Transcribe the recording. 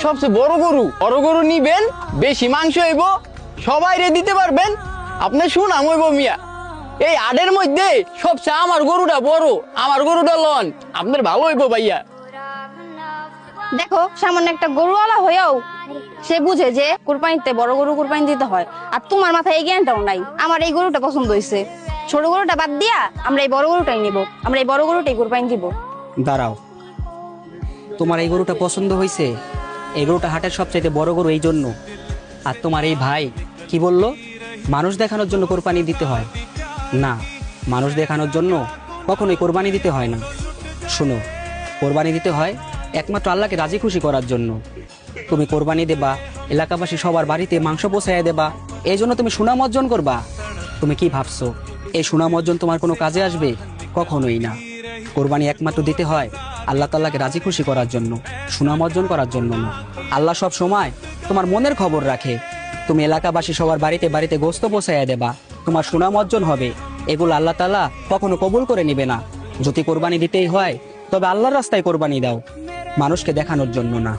সবচেয়ে বড় গরু নিবেন, বেশি মাংস হইব, সবাই রে দিতে পারবেন। আপনি শুনাম হইব মিয়া, এই আডের মধ্যে সবচেয়ে আমার গরুটা বড়, আমার গরুটা লন, আপনার ভালো হইব ভাইয়া। দেখো সামান্য একটা গরুওয়ালা হয়েও সে বুঝে যে কুরবানিতে বড় গরু কুরবানি দিতে হয়, আর তোমার মাথায় এই জ্ঞানটাও নাই। আমার এই গরুটা পছন্দ হয়েছে, ছোট গরুটা বাদ দিয়া আমরা এই বড় গরুটাই নিব, আমরা এই বড় গরুটাই কুরবানি দিব। দাঁড়াও, তোমার এই গরুটা পছন্দ হয়েছে? এই গরুটা হাটের সবচাইতে বড় গরু এই জন্য। আর তোমার এই ভাই কি বলল, মানুষ দেখানোর জন্য কোরবানি দিতে হয়? না, মানুষ দেখানোর জন্য কখনোই কোরবানি দিতে হয় না। শোনো, কোরবানি দিতে হয় একমাত্র আল্লাহকে রাজি খুশি করার জন্য। তুমি কোরবানি দেবা, এলাকাবাসী সবার বাড়িতে মাংস পৌঁছাইয়া দেবা, এই জন্য তুমি সুনাম অর্জন করবা। তুমি কি ভাবছো এই সুনাম অর্জন তোমার কোনো কাজে আসবে? কখনোই না। কোরবানি একমাত্র দিতে হয় আল্লাহ তাআলাকে রাজি খুশি করার জন্য, সুনাম অর্জন করার জন্য না। আল্লাহ সব সময় তোমার মনের খবর রাখে। তুমি এলাকাবাসী সবার বাড়িতে বাড়িতে গোস্ত পৌঁছাইয়া দেবা, তোমার সুনাম অর্জন হবে। এগুলো আল্লাহ তাআলা কখনো কবুল করে নিবে না। যদি কোরবানি দিতেই হয় তবে আল্লাহর রাস্তায় কোরবানি দাও, মানুষকে দেখানোর জন্য না।